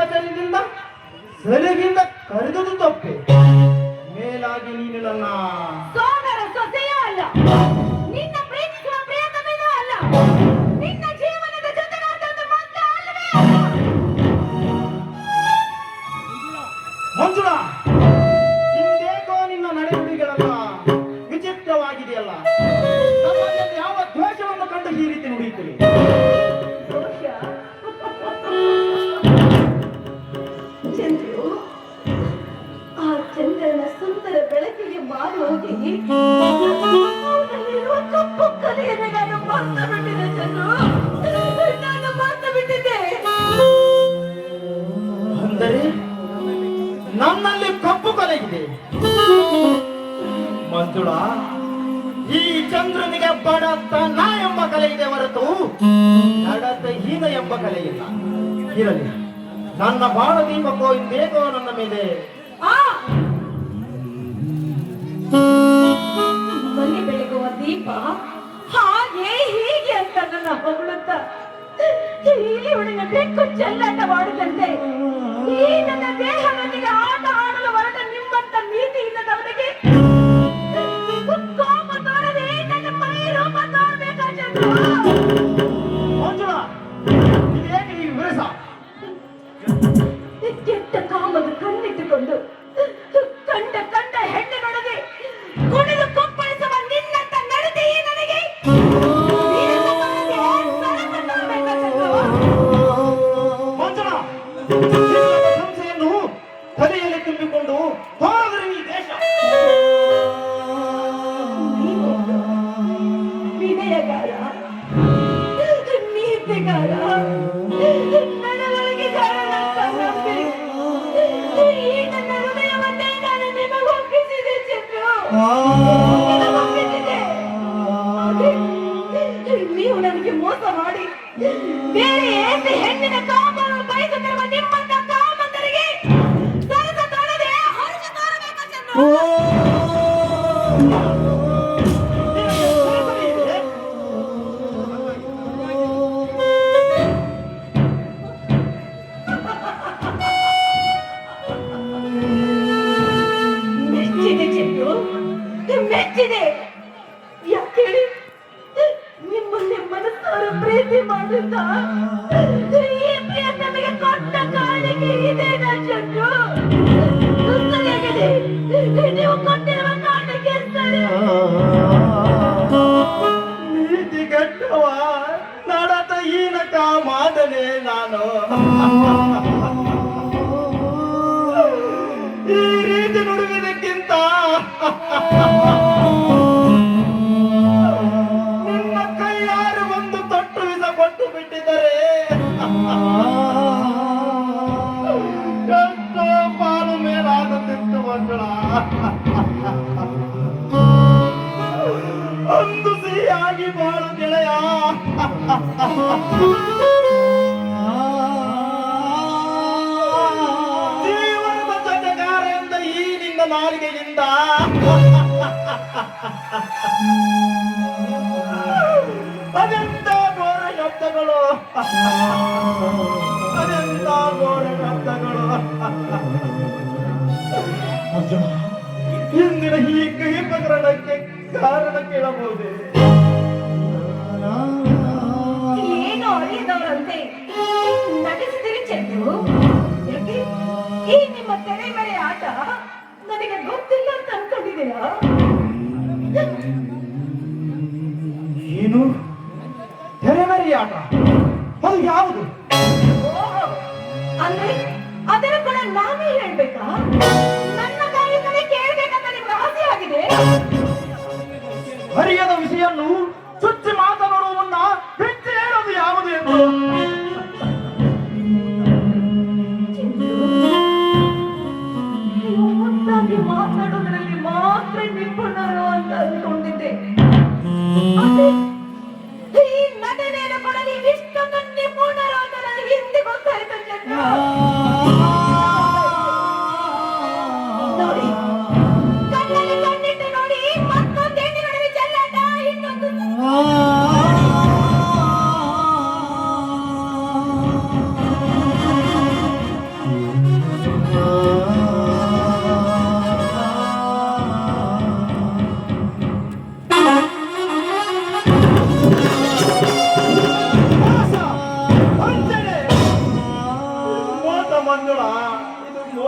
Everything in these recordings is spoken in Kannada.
ವಚನದಿಂದ ಸಲಿಗಿಂದ ಕರೆದುದು ತಪ್ಪೆ. ಮೇಲಾಗಿ ನೀನು ನನ್ನ ಸೋದರ ಸೊಸೆಯೂ ಅಲ್ಲ, ನಿನ್ನ ಪ್ರೀತಿಸುವ ಪ್ರಿಯತಮೆಯೂ ಅಲ್ಲ, ನಿನ್ನ ಜೀವನದ ಜೊತೆಗಾರನನ್ನು ಮಾತ್ರ ಅಲ್ಲವೇ ಅಲ್ಲ. ಮಂಜುಳಾ, ಇಂದೇಕೋ ನಿನ್ನ ನಡೆನುಡಿಗಳೆಲ್ಲ ವಿಚಿತ್ರವಾಗಿದೆಯಲ್ಲ. ನಮ್ಮಲ್ಲಿ ಯಾವ ದ್ವೇಷವನ್ನು ಕಂಡು ಈ ರೀತಿ ನುಡಿಯುತ್ತೀರಿ? ದೋಷ ಚಂದ್ರು, ಆ ಚಂದ್ರನ ಸುಂದರ ಬೆಳಕಿಗೆ ಮಾರು ಹೋಗಿ ಅವನಲ್ಲಿರುವ ಕಪ್ಪು ಕಲೆಯನ್ನು ನಾನು ಮರ್ತು ಬಿಟ್ಟಿದ್ದೆ. ಚಂದ್ರು, ನಾನು ಮರ್ತು ಬಿಟ್ಟಿದ್ದೆ. ಅಂದರೆ ನನ್ನಲ್ಲಿ ಕಪ್ಪು ಕಲೆ ಇದೆ. ಮಂಜುಳಾ, ಈ ಚಂದ್ರನಿಗೆ ಬಡತನ ಎಂಬ ಕಲೆ ಇದೆ ಹೊರತು ನಡತೆಹೀನ ಎಂಬ ಕಲೆ ಇಲ್ಲ. ಇರಲಿ, ನನ್ನ ಬಾಳ ದೀಪಕ್ಕೋ ಇಂದೇಕೋ ನನ್ನ ಮೇಲೆ ಮನೆ ಬೆಳಗುವ ದೀಪ ಹಾಗೆ ಹೀಗೆ ಅಂತ ನನ್ನ ಹೊಗಳುತ್ತ ಇಲ್ಲಿ ಹುಡುಗ ಬೆಕ್ಕು ಚೆಲ್ಲಾಟ ಮಾಡಿದಂತೆ ಈ ನನ್ನ ದೇಹದೊಂದಿಗೆ ಆಟ ಆಡಲು ಹೊರಟ ನಿಮ್ಮಂತ ನೀತಿ ಇಲ್ಲದವರಿಗೆ ಕೋಪ ತೋರದೆ ನನ್ನ ಮೈ ರೂಪ ತೋರ್ಬೇಕಾದ್ರು. ಮಂಜುಳಾ, ಇದೇಕೆ ನೀವು ವಿರಸ? ಕೆಟ್ಟ ಕಾಮದ ಕಣ್ಣಿಟ್ಟುಕೊಂಡು ಕಂಡ ಕಂಡ ಹೆಣ್ಣಿನೊಳಗೆ ಕುಣಿದು ಕೊಪ್ಪಳಿಸುವ ನಿನ್ನಂತ ನಡತೆಯೇ ನನಗೆ ಮಂಜುಳಾ, ಸಂಸ್ಥೆಯನ್ನು ತಲೆಯಲ್ಲಿ ತುಂಬಿಕೊಂಡು ಹೋದರೆ ಈ ದೇಶ ವಿನಯಗಾರ, ನೀತಿಗಾರ, ನಡವಳಿಕೆಗಾರನಂತ ನಂಬಿ ಈ ನನ್ನ ಹೃದಯವನ್ನೇ ನಾನು ನಿಮಗೆ ಒಪ್ಪಿಸಿದೆ. ಚಂದ್ರು, ಒಪ್ಪಿಸಿದೆ. ನೀವು ನನಗೆ ಮೋಸ ಮಾಡಿ ಬೇರೆ ಏಕೆ ಹೆಣ್ಣಿನ ಕಾಮವನ್ನು ಬಯಸುತ್ತಿರುವ ನಿಮ್ಮಂತ ಕಾಮಂದರಿಗೆ ಸರಸ ತೋರದೆ ಹರ್ಷ ತೋರಬೇಕು. ಚಂದ್ರು, ಮೆಚ್ಚಿದೆ. ಚಂದ್ರು, ಮೆಚ್ಚಿದೆ. ಯಾಕೇಳಿ, ನಿಮ್ಮನ್ನೇ ಮನಸ್ಸಾರ ಪ್ರೀತಿ ಮಾಡುತ್ತ ಈ ಪ್ರಿಯತಮೆಗೆ ಕೊಟ್ಟ ಕಾಣಿಕೆ ಇದೇನಾ? ಚಂದ್ರು, ಸುತ್ತಲಾಗಿದೆ. ನೀವು ಕೊಟ್ಟಿರುವ ಕಾಣಿಕೆ ಸರಿ. ನೀತಿ ಕೆಟ್ಟವ ನಡತಹೀನಕ ಮಾದನೆ ನಾನು. ಈ ರೀತಿ ನುಡಿಯುವುದಕ್ಕಿಂತ ನಿನ್ನ ಕೈಯಾರು ಒಂದು ತೊಟ್ಟು ವಿಷ ಕೊಟ್ಟು ಬಿಟ್ಟಿದ್ದಾರೆ ಎಷ್ಟೋ ಪಾಲು ಮೇಲಾಗುತ್ತಿತ್ತು. ಮಂಜುಳಾ, ಒಂದು ಸಿಹಿಯಾಗಿ ಬಾಳು ಗೆಳೆಯ. ಜೀವನದ ಜೊತೆಗಾರ ಎಂದ ಈ ನಿನ್ನ ನಾಲಿಗೆಯಿಂದ ಅದೆಂತ ಘೋರ ಶಬ್ದಗಳು, ಅದೆಂತ ಘೋರ ಶಬ್ದಗಳು. ಇಂದಿನ ಈ ಕಹಿ ಪ್ರಕರಣಕ್ಕೆ ಕಾರಣ ಕೇಳಬಹುದೇ? ಏನು ಅಳಿದವರಂತೆ ನಟಿಸಿದಿರಿ ಚಂದ್ರು? ಯಾಕೆ ಈ ನಿಮ್ಮ ತೆರೆ ಮೇಲೆ ಆಟ ನನಗೆ ಗೊತ್ತಿಲ್ಲ ಅಂತ ಅನ್ಕೊಂಡಿದ್ದೀರಾ? ಏನು ತೆರೆಮರೆ ಆಟ? ಅದು ಯಾವುದು? ಓಹೋ, ಅಂದ್ರೆ ಅದರ ಕೂಡ ನಾನೇ ಹೇಳ್ಬೇಕಾ? ನನ್ನ ಬಾಯಿಂದಲೇ ಕೇಳ್ಬೇಕಂತ ನಿಮ್ಗೆ ಆಸೆ ಆಗಿದೆ? ಹರಿಯದ ವಿಷಯನ್ನು ಚುಚ್ಚಿ ಮಾತನಾಡುವ ಮುನ್ನ ಹೆಚ್ಚು ಹೇಳೋದು ಯಾವುದು ಎಂದು ನೀವು ಮುದ್ದಾಗಿ ಮಾತಾಡೋದ್ರಲ್ಲಿ ಮಾತ್ರ ನಿಪುಣರು ಅಂತ ಅನ್ಕೊಂಡಿದ್ದೆ. ಆದ್ರೆ ಈ ನಟನೆಯನ್ನು ಕೂಡ ನೀವು ಇಷ್ಟೊಂದು ನಿಪುಣರು ಅಂತ ನನಗೆ ಹಿಂದೆ ಗೊತ್ತಾಯ್ತು. ಚಂದ್ರ,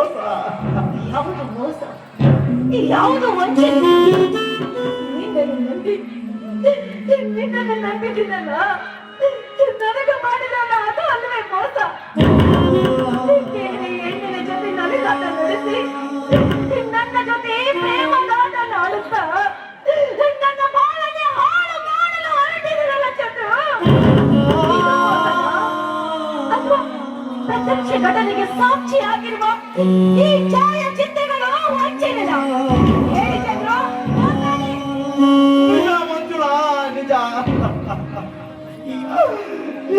ಮೋಸ. ಯಾವುದು ಮೋಸ, ಯಾವುದು ವಂಚನೆ? ನಿನ್ನನ್ನು ನಂಬಿ ನಿನ್ನನ್ನು ನಂಬಿದ್ದೀನಲ್ಲ, ನನಗೆ ಮಾಡಿದಲ್ಲ ಅದು ಅಲ್ಲವೇ ಮೋಸ? ಬೇರೆ ಹೆಣ್ಣಿನ ಜೊತೆ ನಲಿದಾಟ ನಡೆಸಿ ನನ್ನ ಜೊತೆ ಪ್ರೇಮದಾಟ ಆಡುತ್ತಾ ನನ್ನ ಬಾಳನ್ನೇ ಹಾಳು ಮಾಡಲು ಹೊರಟಿರಲ್ಲ ಚಂದ್ರು. ಅಥವಾ ಪ್ರತ್ಯಕ್ಷ ಘಟನೆಗೆ ಸಾಕ್ಷಿಯಾಗಿರುವ ಈ ಛಾಯಾಚಿತ್ರಗಳು ವಂಚನೆನ? ಹೇಳಿ ಚಂದ್ರು, ಮಾತಾಡಿ. ನಿಜ ಮಂಜುಳಾ, ನಿಜ.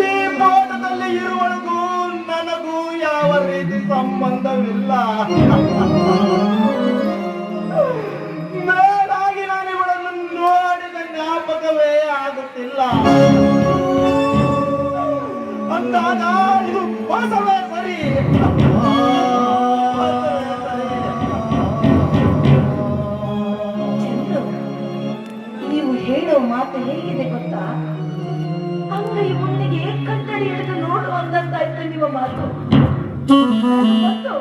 ಈ ಫೋಟೋದಲ್ಲಿ ಇರುವಳಿಗೂ ನನಗೂ ಯಾವ ರೀತಿ ಸಂಬಂಧವಿಲ್ಲ. ಮೇಲಾಗಿ ನಾನು ಇವಳನ್ನು ನೋಡಿದ ಜ್ಞಾಪಕವೇ ಆಗುತ್ತಿಲ್ಲ. ಅಂದಾಗ ಇದು ಮೋಸವೇ ಸರಿ. ಚಂದ್ರು, ನೀವು ಹೇಳೋ ಮಾತು ಹೇಗಿದೆ ಗೊತ್ತಾ? ಅಂಗೈ ಮುಂದಿಗೆ ಕನ್ನಡಿ ಹಿಡಿದು ನೋಡು ಅಂದಂತಾಯ್ತು ನಿಮ್ಮ ಮಾತು. ಮತ್ತು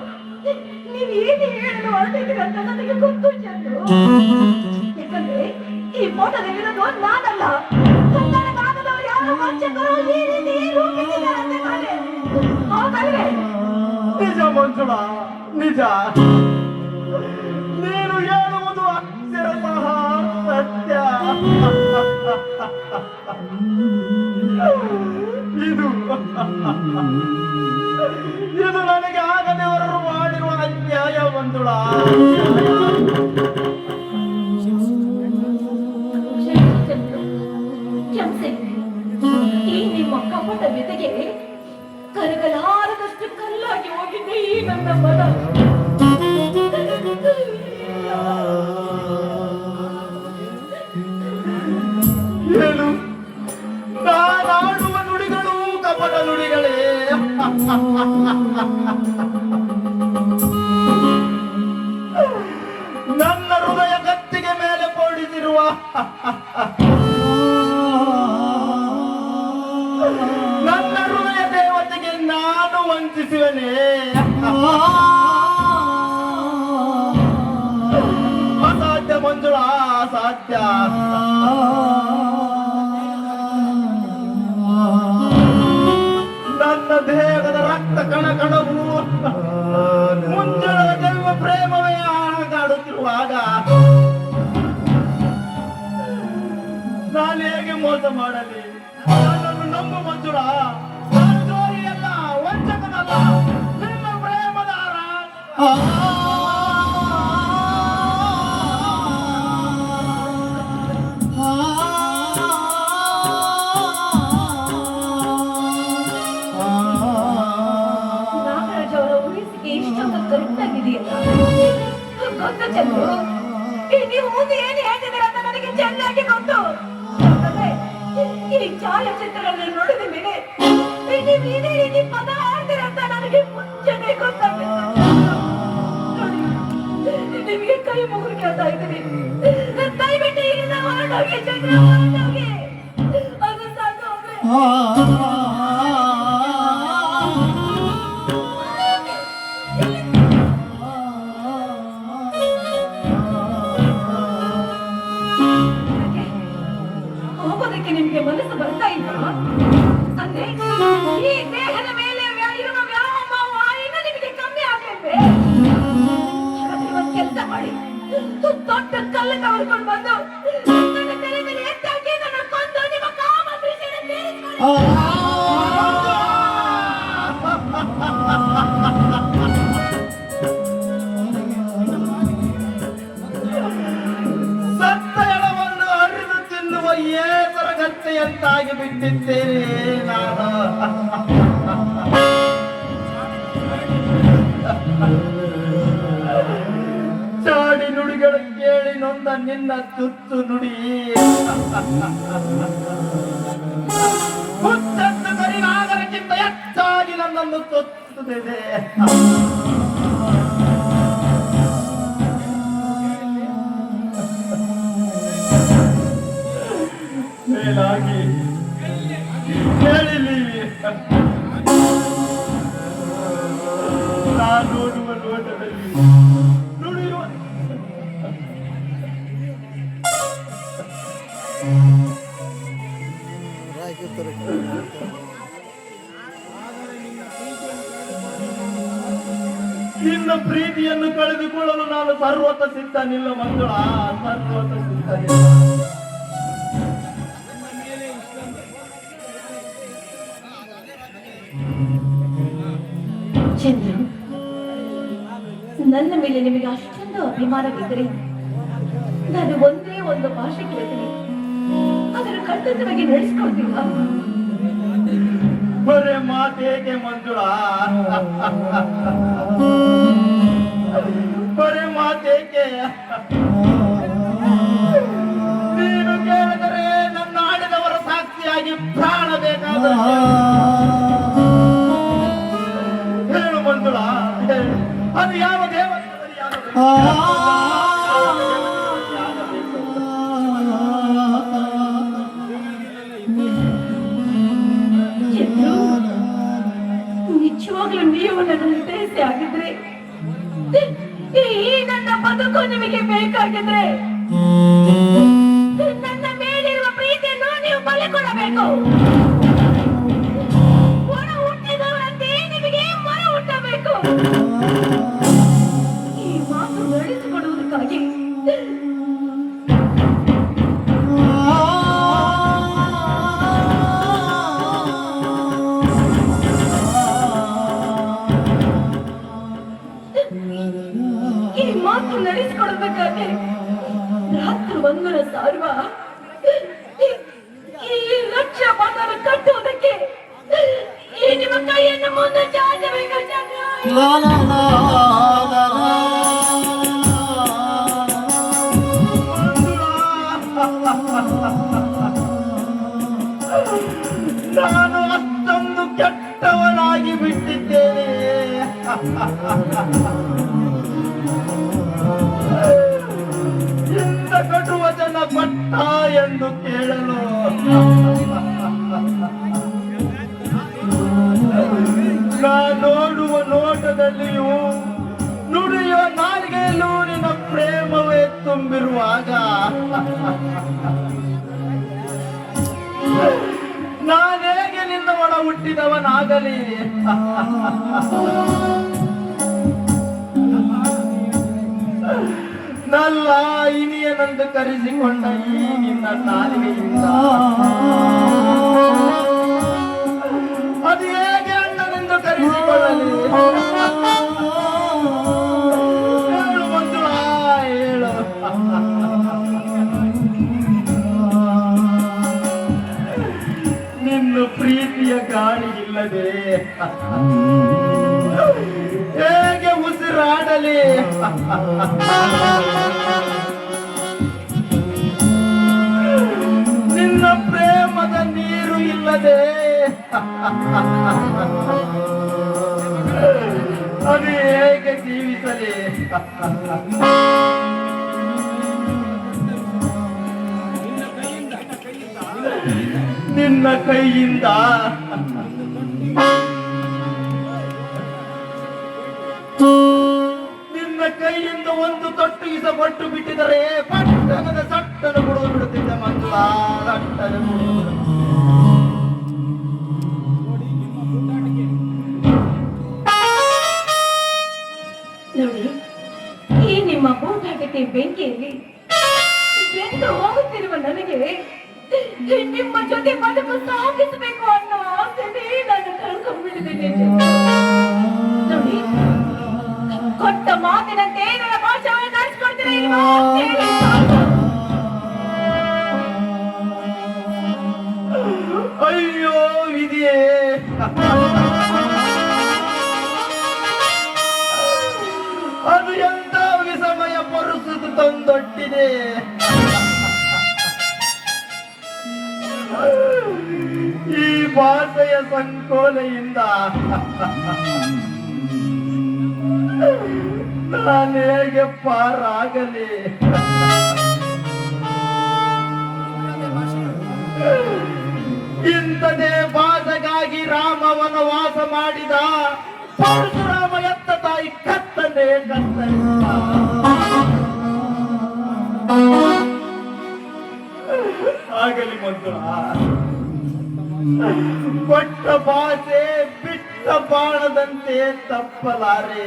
ನೀವು ಏನು ಹೇಳಲು ಹೊರಟಿದ್ದೀರ ಅಂತ ನನಗೆ ಗೊತ್ತು ಚಂದ್ರು. ಯಾಕಂದ್ರೆ ಈ ಫೋಟೋದಲ್ಲಿರೋದು ನಾನಲ್ಲ, ನನ್ನ ಭಾಗದವರು ಯಾರು ವಂಚಕರು ಈ ರೀತಿ ರೂಪಿಸಿದ್ದಾರಂತೆ ತಾನೇ. ಹೌದಲ್ವೇ? ನಿಜ ಮಂಜುಳಾ, ನಿಜ. ನೀನು ಹೇಳುವುದು ಅಕ್ಷರಶಃ ಸತ್ಯ. ಇದು ಇದು ನನಗೆ ಆಗದೆ ಹೊರರು ಮಾಡಿರುವ ಅನ್ಯಾಯ ಮಂಜುಳಾ. ಕ್ಷಮಿಸಿ, ಈ ನಿಮ್ಮ ಕಪಟ ಬೆದೆಗೆ ಕರಗಲಾರದಷ್ಟು ಕಲ್ಲಾಗಿ ಹೋಗಿದೆ ಈ ನನ್ನ ಮನ. ಏನು ನಾನಾಡುವ ನುಡಿಗಳು ಕಪಟ ನುಡಿಗಳೇ? ನನ್ನ ಹೃದಯ ಕತ್ತಿಗೆ ಮೇಲೆ ಪೋಡಿಸಿರುವ ನನ್ನ ಹೃದಯ ದೇವತೆಗೆ ನಾನು ವಂಚಿಸುವನೇ? ಅಸಾಧ್ಯ ಮಂಜುಳಾ, ಅಸಾಧ್ಯ. ನನ್ನ ದೇಹದ ರಕ್ತ ಕಣ ಕಣವು ಮುಂಜಾನೆ ಜನ್ಮ ಪ್ರೇಮವೇ ಆಗಾಡುತ್ತಿರುವಾಗ ನಾನು ಹೇಗೆ ಮೋಸ ಮಾಡಲಿ? ನನ್ನನ್ನು ನಂಬು ಮಂಜುಳಾ. ನಾನು ಜೋರಿಯಲ್ಲ, ವಂಚಕನಲ್ಲ, ನಿನ್ನ ಪ್ರೇಮದಾರ. ನಾಗರಾಜ್ ಅವರ ಊಹಿಸಿಕೆ ಇಷ್ಟೊಂದು ಕರೆಕ್ಟ್ ಆಗಿದೆಯಲ್ಲ? ಗೊತ್ತು ಚಂದ್ರು, ನೀವು ಮುಂದೆ ಏನು ಹೇಳ್ತಿದ್ದೀರ ಅಂತ ನನಗೆ ಚೆನ್ನಾಗಿ ಗೊತ್ತು. ಯಾಕಂದ್ರೆ ಈ ಛಾಯಾಚಿತ್ರಗಳನ್ನು ನೋಡಿದ ಮೇಲೆ ನೀವು ಇದೇ ರೀತಿ ಪದ ಆಡ್ತೀರ ಅಂತ ನನಗೆ ಮುಂಚೆನೆ ಗೊತ್ತಾಗುತ್ತೆ. ನೋಡಿ, ನಿಮಗೆ ಕೈ ಮುಗಿದು ಕೇಳ್ತಾ ಇದ್ದೀನಿ, ದಯವಿಟ್ಟು ಇಲ್ಲಿಂದ ಹೊರಟೋಗಿ ಚಂದ್ರ, ಹೊರಟೋಗಿ. ಅದು ಸಾಕು ಅಂದ್ರೆ ಹೋಗೋದಕ್ಕೆ ನಿಮ್ಗೆ ಮನಸ್ಸು ಬರ್ತಾ ಇಲ್ಲ ಅಂದ್ರೆ ಈ ದೇಹದ ಮೇಲೆ ಇರುವ ವ್ಯಾಮೋಹ ಇನ್ನು ನಿಮಗೆ ಕಮ್ಮಿ ಆಗ್ಲಿಲ್ವೇ? ಹಾಗಾದ್ರೆ ಒಂದು ಕೆಲಸ ಮಾಡಿ, ದೊಡ್ಡ ಕಲ್ಲು ತಗೊಂಡ್ಕೊಂಡು ಬಂದು ನನ್ನ ತಲೆ ಮೇಲೆ ಎತ್ತಾಕಿ ನನ್ನ ಕೊಂದು ನಿಮ್ಮ ಕಾಮ ದೃಷ್ಟಿಯನ್ನು ತೀರಿಸ್ಕೊಳ್ಳಿ. ಸತ್ಯವನ್ನು ಅರಿದು ತಿನ್ನುವ ಏತರಗತ್ತೆಯಂತಾಗಿ ಬಿಟ್ಟಿದ್ದೇನೆ ನಾನು. ಚಾಡಿ ನುಡಿಗಳು ಕೇಳಿ ನೊಂದ ನಿನ್ನ ತುತ್ತು ನುಡಿ ಹುಚ್ಚನ್ನು ಕರಿನಾಗರಕ್ಕಿಂತ ಹೆಚ್ಚಾಗಿ ನನ್ನನ್ನು ತೊತ್ತುತ್ತಿದೆ. ಮೇಲಾಗಿ ಹೇಳಿಲಿ, ನಾನು ನೋಡುವ ನೋಟದ ನುಡಿಯುವ ನಿನ್ನ ಪ್ರೀತಿಯನ್ನು ಕಳೆದುಕೊಳ್ಳಲು ನಾನು ಸರ್ವತ ಸಿದ್ಧನಿಲ್ಲ ಮಂಜುಳ, ಸರ್ವತ ಸಿದ್ಧನಿಲ್ಲ. ಚಂದ್ರ, ನನ್ನ ಮೇಲೆ ನಿಮಗೆ ಅಷ್ಟೊಂದು ಅಭಿಮಾನವಿದ್ದರೆ ನಾನು ಒಂದೇ ಒಂದು ಭಾಷೆ ಕೇಳ್ತೀನಿ, ಅದರ ಕರ್ತವ್ಯವಾಗಿ ನಡೆಸ್ಕೊಳ್ತೀವ? ಬರೇ ಮಾತೇಕೆ ಮಂಜುಳ, ಬರೇ ಮಾತೇಕೆ? ನೀನು ಕೇಳಿದರೆ ನನ್ನ ಆಡಿದವರ ಸಾಕ್ಷಿಯಾಗಿ ಪ್ರಾಣ ಬೇಕಾದರೆ ಹೇಳು ಮಂಜುಳ, ಹೇಳು. ಅದು ಯಾವ ದೇವಸ್ಥಾನದಲ್ಲಿ ನಿಜವಾಗ್ಲೂ ನೀವು ನನ್ನ ಉದ್ದೇಶ ಆಗಿದ್ರೆ, ಈ ನನ್ನ ಬದುಕು ನಿಮಗೆ ಬೇಕಾಗಿದ್ರೆ ನನ್ನ ಮೇಲಿರುವ ಪ್ರೀತಿಯನ್ನು ನೀವು ಬಲಿ ಕೊಡಬೇಕು. ಒಣ ಹುಟ್ಟಿದವರಂತೆ ನಿಮಗೆ ಮರ ಹುಟ್ಟಬೇಕು. ಈ ಮಾತು ನಡೆಸಿಕೊಡುವುದಕ್ಕಾಗಿ ಈ ಮಾತು ನಡೆಸಿಕೊಡಬೇಕಾದ್ರೆ ರಾತ್ರಿ ಒಂದರ ಸಾರುವ ಈ ಲಕ್ಷ ಬಂದರ ಕಟ್ಟುವುದಕ್ಕೆ ಈ ನಿಮ್ಮ ಕೈಯನ್ನು ಮುಂದೆ ಚಾಚಬೇಕು ಚಂದ್ರ. ನಾನು ಅಷ್ಟೊಂದು ಕೆಟ್ಟವನಾಗಿ ಬಿಟ್ಟಿದ್ದೇನೆ. ಇಂಥ ಕಟು ವಚನ ಪಟ್ಟ ಎಂದು ಕೇಳಲು ನಾ ನೋಡುವ ನೋಟದಲ್ಲಿಯೂ ನುಡಿಯುವ ನಾಲಿಗೆಯಲ್ಲೂ ನಿನ್ನ ಪ್ರೇಮವೇ ತುಂಬಿರುವಾಗ ನಾನೇಗೆ ನಿನ್ನ ಒಳ ಹುಟ್ಟಿದವನಾಗಲಿ? ನಲ್ಲ ಇನಿಯನಂದು ಕರೆಸಿಕೊಂಡ ಈ ನಿನ್ನ ನಾಲಿಗೆಯಿಂದ ಅದು ಹೇಗೆ ಅಣ್ಣನೆಂದು ಕರೆಸಿಕೊಳ್ಳಲಿ? ಹೇಳು ಮಂಜುಳ, ಹೇಳು. ನಿನ್ನ ಪ್ರೀತಿಯ ಗಾಳಿ ಇಲ್ಲದೆ ಹೇಗೆ ಉಸಿರಾಡಲಿ? ನಿನ್ನ ಪ್ರೇಮದ ನೀರು ಇಲ್ಲದೆ ಅದು ಹೇಗೆ ಜೀವಿಸಲಿ? ನಿನ್ನ ಕೈಯಿಂದ ನಿನ್ನ ಕೈಯಿಂದ ಒಂದು ತೊಟ್ಟು ಇಸಪಟ್ಟು ಬಿಟ್ಟಿದರೆ ಪಟ್ಟಣದ ಸಟ್ಟನ್ನು ಬಿಡುವ ಬಿಡುತ್ತಿದ್ದ ಮಂಜುಳ, ಸಟ್ಟನ್ನು ಬಿಡುವುದು. ನೋಡಿ, ಈ ನಿಮ್ಮ ಬೂಟಾಟಕ್ಕೆ ಬೆಂಕಿಯಲ್ಲಿ ಬೆಂದು ಹೋಗುತ್ತಿರುವ ನನಗೆ ನಿಮ್ಮ ಜೊತೆ ಬದುಕು ಸಾಗಿಸಬೇಕು ಅನ್ನೋ ಆಸೆನೇ ನಾನು ಕಳ್ಕೊಂಡ್ಬಿಟ್ಟಿದ್ದೇನೆ. ನೋಡಿ, ಕೊಟ್ಟ ಮಾತಿನಂತೆ ನನ್ನ ಭಾಷೆಯನ್ನು ನಡೆಸ್ಕೊಡ್ತೀನಿ ಇಲ್ವಾ ಅಂತ ಹೇಳಿ ಸಾಕು. ಅಯ್ಯೋ ವಿಧಿಯೇ, ಅದು ಎಂತ ವಿಸಮಯ ಪರಿಸ್ಥಿತಿ ತಂದೊಟ್ಟಿದೆ. ಈ ಭಾಷೆಯ ಸಂಕೋಲೆಯಿಂದ ನಾನು ಹೇಗೆ ಪಾರಾಗಲಿ? ಇಂಥದೇ ಭಾಷೆಗಾಗಿ ರಾಮ ವನವಾಸ ಮಾಡಿದ ಪರಶುರಾಮ ಎತ್ತ ತಾಯಿ ಕತ್ತ ಕತ್ತನೆ ಕತ್ತನೆ. ಆಗಲಿ ಮಂಜುಳ, ಕೊಟ್ಟ ಭಾಷೆ ಬಿಟ್ಟ ಬಾಣದಂತೆ ತಪ್ಪಲಾರೆ.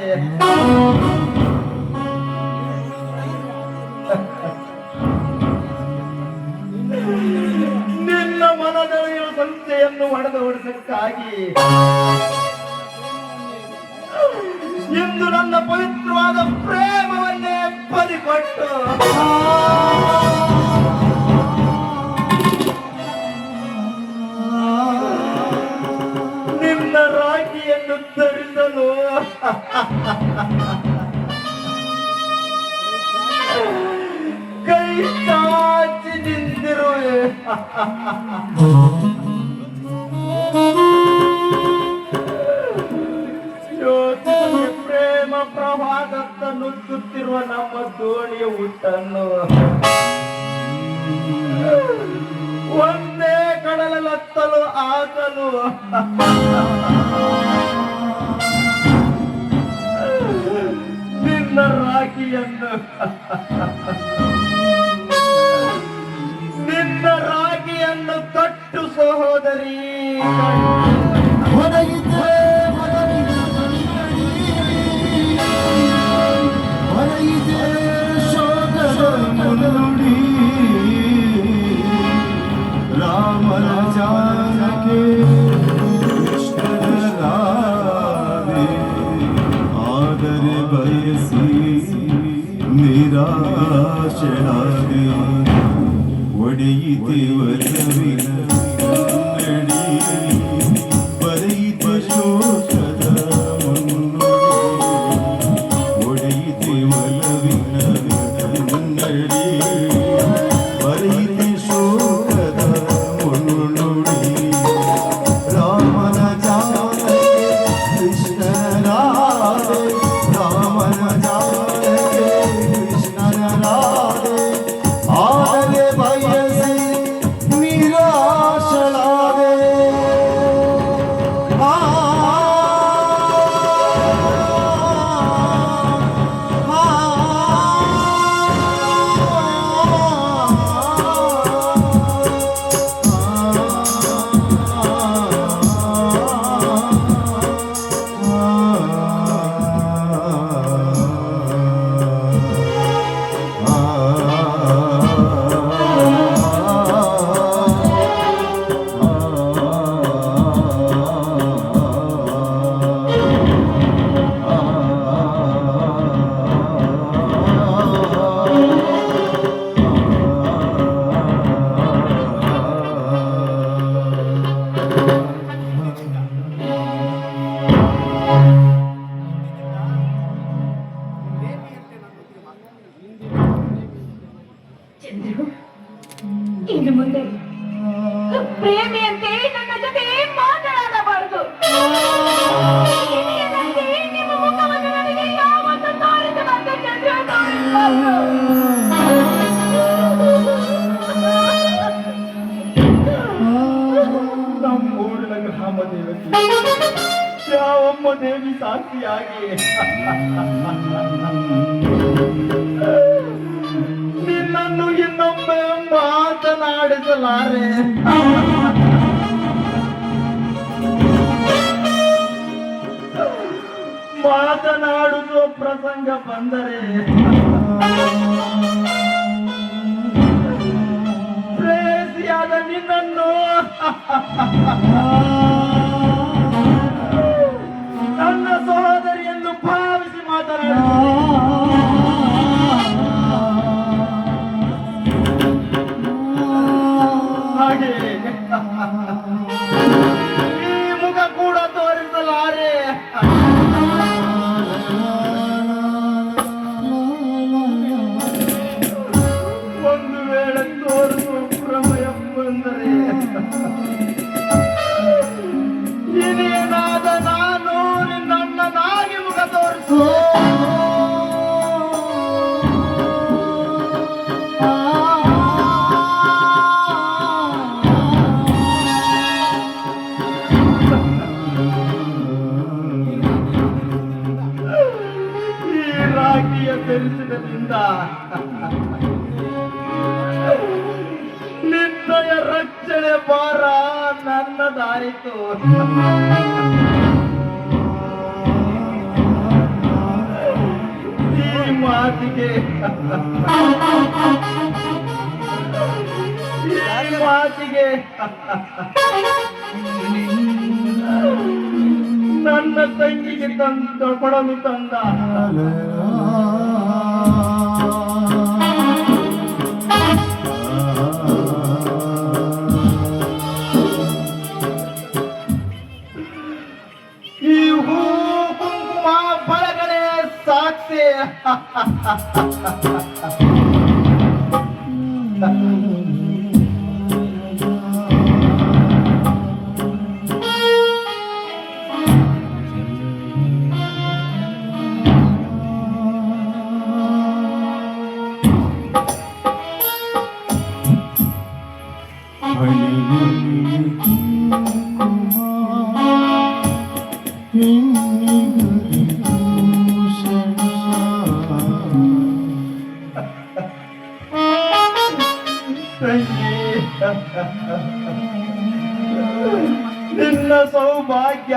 ನಿನ್ನ ಮನದೊಳೆಯುವ ಸಂಸ್ಥೆಯನ್ನು ಒಡೆದು ಓಡಿಸಕ್ಕಾಗಿ ಇಂದು ನನ್ನ ಪವಿತ್ರವಾದ ಪ್ರೇಮವನ್ನೇ ಬದಿಕೊಟ್ಟು ನಿನ್ನ ರಾಖಿಯನ್ನು ಧರಿಸಲು ಕೈ ಚಾಚಿ ನಿಂತಿರುವೆ. ಯೋಚಿಸಿ ಪ್ರೇಮ ಪ್ರವಾಹದತ್ತ ನುಗ್ಗುತ್ತಿರುವ ನಮ್ಮ ದೋಣಿಯ ಊಟನ್ನು ಒಂದೇ ಕಡಲತ್ತಲು ಆಗಲು ನಿನ್ನ ರಾಖಿಯನ್ನು ನಿನ್ನ ರಾಖಿಯನ್ನು ಕಟ್ಟು ಸಹೋದರಿ. ರಾಮನ ಜಾನಕ್ಕೆ ಕೃಷ್ಣನ ರಾಧೆ ಆದರೆ ಬಯಸಿ ನಿರಾಶರಾದೆ ಒಡೆಯಿತೆ ವರವಿನ ಕನ್ನಡಿ ಬರೆಯಿತೆ ಶೋಕದ ಮುನ್ನುಡಿ ಒಡೆಯಿತೆ ಒಲವಿನ ಕನ್ನಡಿ ಬರೆಯಿತೆ ಶೋಕದ ಮುನ್ನುಡಿ ರಾಮನ ಜಾನಕ್ಕೆ ಕೃಷ್ಣನ ರಾಧೆ ರಾಮನ ಜಾನಕ್ಕೆ ಕೃಷ್ಣನ ರಾಧೆ ಆದರೆ ಬಯಸಿ ನಿರಾಶಳಾದೆ. ಚಂದ್ರು, ಇನ್ನು ಮುಂದೆ ಪ್ರೇಮಿಯಂತೆ ನನ್ನ ಜೊತೆ ಮಾತನಾಡಬಾರದು. ಹಿರಿಯರಂತೆ ನಿಮ್ಮ ಮುಖವನ್ನು ನನಗೆ ಯಾವತ್ತೂ ತೋರಿಸಬಾರದು ಚಂದ್ರು, ತೋರಿಸಬಾರದು. ನಮ್ಮೂರಿನ ಗ್ರಾಮ ದೇವತೆ ಯಾವಮ್ಮ ದೇವಿ ಸಾಕ್ಷಿಯಾಗಿ ನಿನ್ನನ್ನು ಇನ್ನೊಮ್ಮೆ ಮಾತನಾಡಿಸಲಾರೆ. ಮಾತನಾಡುವ ಪ್ರಸಂಗ ಬಂದರೆ ಪ್ರೇಸಿಯಾದ ನಿನ್ನನ್ನು ನನ್ನ ಸಹೋದರಿಯನ್ನು ಭಾವಿಸಿ ಹಾಗೆ ಈ ಮುಖ ಕೂಡ ತೋರಿಸಲಾರೆ. ಒಂದು ವೇಳೆ ತೋರಿಸುವ ಪ್ರಮಯ ಬಂದರೆ ಇನ್ನೇನಾದ ನಾನು ನಿನ್ನಣ್ಣನಾಗಿ ಮುಖ ತೋರಿಸು. ರಾಖಿಯ ಧರಿಸಿದರಿಂದ ನಿನ್ನಯ ರಕ್ಷಣೆ ಭಾರ ನನ್ನದಾಯಿತು. ಈ ಮಾತಿಗೆ ನನ್ನ ತಂಗಿಗೆ ಕೊಡಲು ತಂದ ಈ ಹೂ ಕುಂಕುಮ ಬಳಗಡೆ ಸಾಕ್ಷಿ. ನಿನ್ನ ಸೌಭಾಗ್ಯ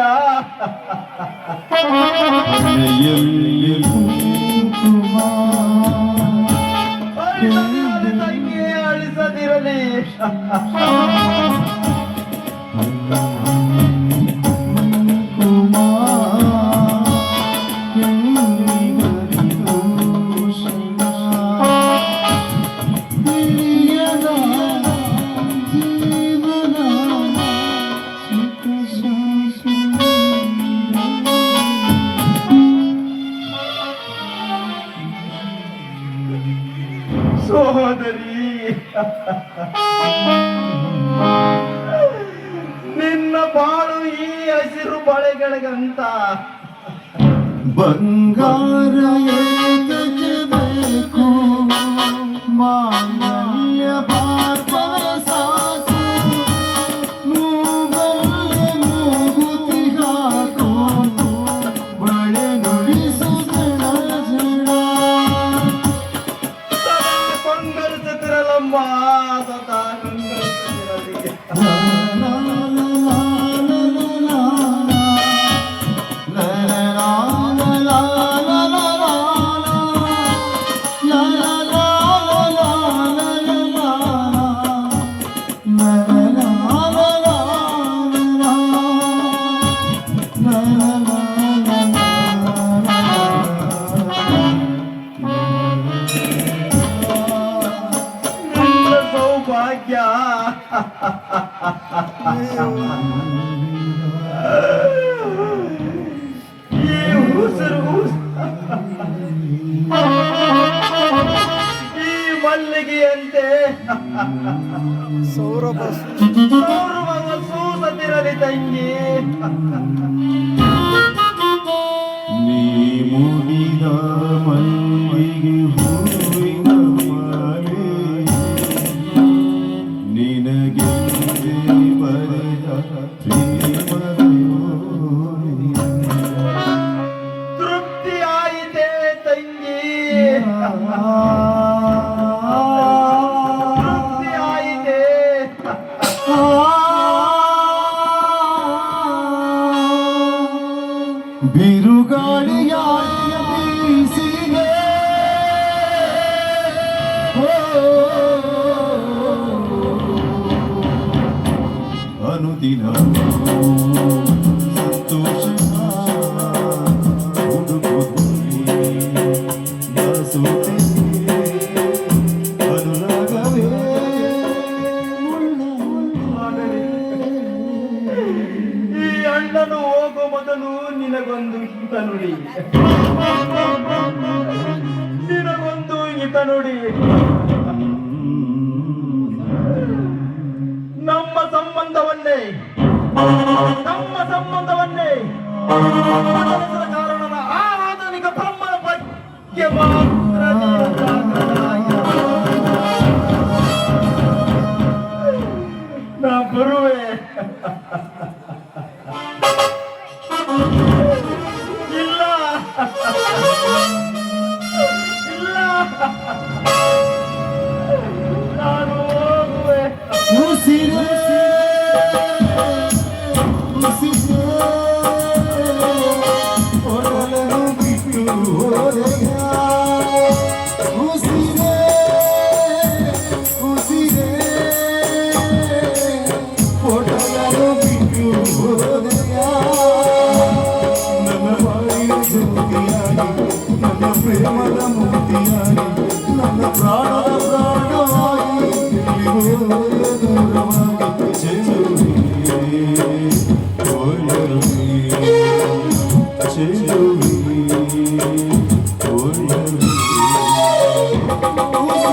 ತಂಗಿ ಅಳಿಸದಿರಲಿ. ಸೋದರಿ, ನಿನ್ನ ಬಾಳು ಈ ಹಸಿರು ಬಳೆಗಳಿಗಂತ ಬಂಗಾರ ಏತಕ್ಕೆ ಬೇಕು ಮಾಂಗಲ್ಯ ಭಾರ್ಗವ ಸಾಸು ಮೂಗಲ್ಲೇ ಮೂಗುತಿ ಹಾಕು ಬಳೆ ನುಡಿಸು ಜಡ ಜಡ ಕೊಂಗರಿಸುತ್ತಿರಲಮ್ಮ ಸದಾ ಕೊಂಗರಿಸುತ್ತಿರಲಿ. ನಿನ್ನ ಸೌಭಾಗ್ಯ ಈ ಉಸಿರು ಈ ಮಲ್ಲಿಗೆಯಂತೆ ಸೌರಭ ಸೂಸತಿರಲಿ ತಂಗಿ. ನೀ ಮುಡಿದ ಮಲ್ಲಿಗೆ ಹೂವಿನ ಮಾಲೆ ನಿನಗೆ ಬರೆದ ಪ್ರೇಮದ ತೃಪ್ತಿ ಆಯಿತೆ ತಂಗಿ, ತೃಪ್ತಿ ಆಯಿತೆ. ಬಿರುಗಾಳಿಯ ಬೀಸಿದೆ ಅನುದಿನ ಸಂತೋಷ ಅನುರಾಗವೇ ಈ ಅಣ್ಣನು ಹೋಗೋ ಮೊದಲು ನಿನಗೊಂದು ಹಿತ ನುಡಿ, ನಿನಗೊಂದು ಹಿತ ನುಡಿ. ನಮ್ಮ ಸಂಬಂಧವನ್ನೇ ಬದಲಿಸಿದ ಕಾರಣನ ಆ ಆಧುನಿಕ ಬ್ರಹ್ಮನ ಬಗ್ಗೆ ಮಾತ್ರ ನೀನು ಜಾಗೃತನಾಗಿರು. ನಾ ಬರುವೆ. ಇಲ್ಲ ಉಸಿರಾಟ